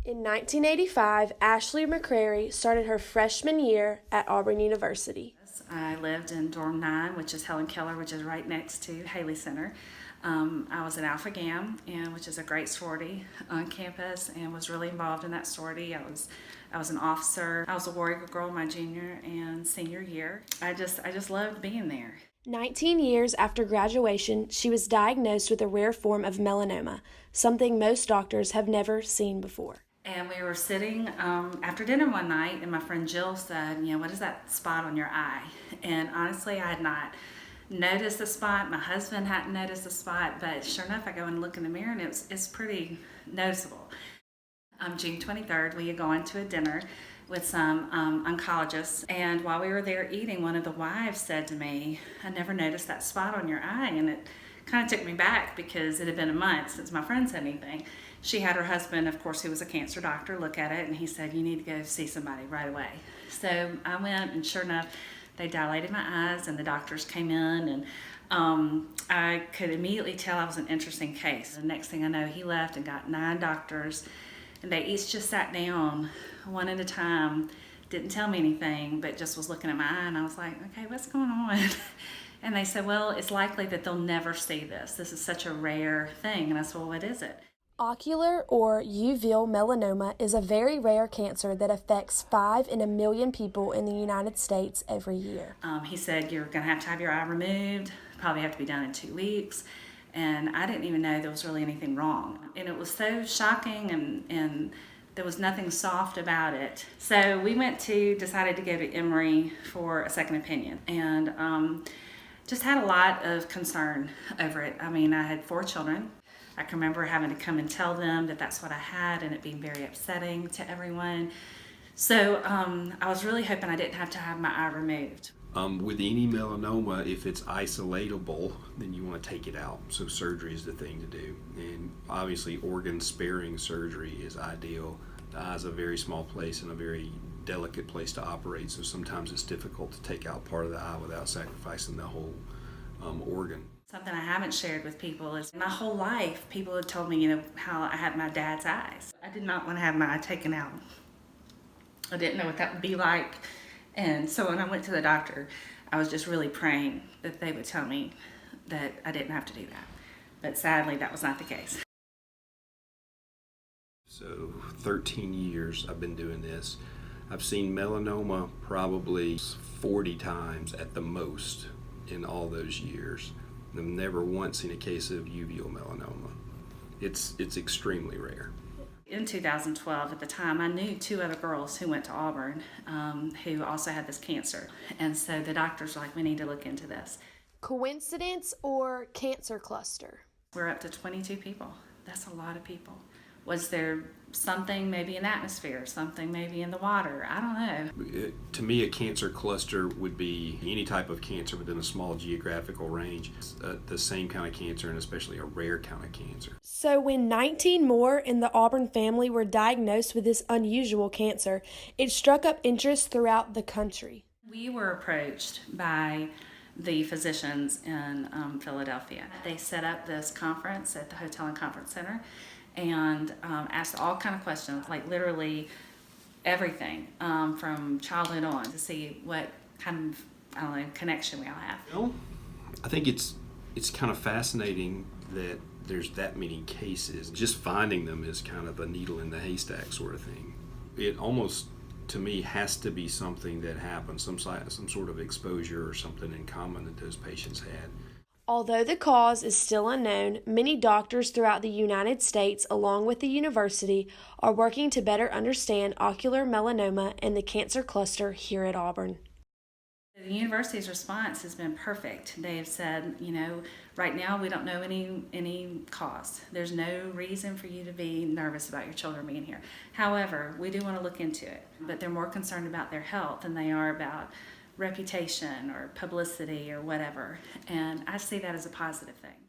In 1985, Ashely McCrary started her freshman year at Auburn University. I lived in dorm 9, which is Helen Keller, which is right next to Haley Center. I was an Alpha Gam, which is a great sorority on campus, and was really involved in that sorority. I was an officer. I was a Warrior Girl my junior and senior year. I just loved being there. 19 years after graduation, she was diagnosed with a rare form of melanoma, something most doctors have never seen before. And we were sitting after dinner one night, and my friend Jill said, what is that spot on your eye? And honestly, I had not noticed the spot. My husband hadn't noticed the spot, but sure enough, I go and look in the mirror, and it's pretty noticeable. June 23rd, we had gone to a dinner with some oncologists, and while we were there eating, one of the wives said to me, I never noticed that spot on your eye, and it kind of took me back because it had been a month since my friend said anything. She had her husband, of course, who was a cancer doctor, look at it, and he said, you need to go see somebody right away. So I went, and sure enough, they dilated my eyes, and the doctors came in, and I could immediately tell I was an interesting case. The next thing I know, he left and got 9 doctors, and they each just sat down one at a time, didn't tell me anything, but just was looking at my eye, and I was like, okay, what's going on? And they said, well, it's likely that they'll never see this. This is such a rare thing. And I said, well, what is it? Ocular or uveal melanoma is a very rare cancer that affects 5 in a million people in the United States every year. He said, you're going to have your eye removed, probably have to be done in 2 weeks. And I didn't even know there was really anything wrong. And it was so shocking, and there was nothing soft about it. So we decided to go to Emory for a second opinion. And just had a lot of concern over it. I mean, I had 4 children. I can remember having to come and tell them that that's what I had, and it being very upsetting to everyone. So I was really hoping I didn't have to have my eye removed. With any melanoma, if it's isolatable, then you want to take it out. So surgery is the thing to do. And obviously organ-sparing surgery is ideal. The eye is a very small place and a very delicate place to operate, so sometimes it's difficult to take out part of the eye without sacrificing the whole organ. Something I haven't shared with people is my whole life people had told me, how I had my dad's eyes. I did not want to have my eye taken out. I didn't know what that would be like. And so when I went to the doctor, I was just really praying that they would tell me that I didn't have to do that. But sadly, that was not the case. So 13 years I've been doing this. I've seen melanoma probably 40 times at the most in all those years. I've never once seen a case of uveal melanoma. It's extremely rare. In 2012, at the time, I knew 2 other girls who went to Auburn who also had this cancer. And so the doctors were like, we need to look into this. Coincidence or cancer cluster? We're up to 22 people. That's a lot of people. Was there something maybe in the atmosphere, something maybe in the water? I don't know. To me, a cancer cluster would be any type of cancer within a small geographical range. The same kind of cancer, and especially a rare kind of cancer. So when 19 more in the Auburn family were diagnosed with this unusual cancer, it struck up interest throughout the country. We were approached by the physicians in Philadelphia. They set up this conference at the Hotel and Conference Center, and asked all kind of questions, like literally everything from childhood on, to see what kind of connection we all have. I think it's kind of fascinating that there's that many cases. Just finding them is kind of a needle in the haystack sort of thing. It almost, to me, has to be something that happened, some sort of exposure or something in common that those patients had. Although the cause is still unknown, many doctors throughout the United States, along with the university, are working to better understand ocular melanoma and the cancer cluster here at Auburn. The university's response has been perfect. They've said, right now we don't know any cause. There's no reason for you to be nervous about your children being here. However, we do want to look into it, but they're more concerned about their health than they are about reputation or publicity or whatever, and I see that as a positive thing.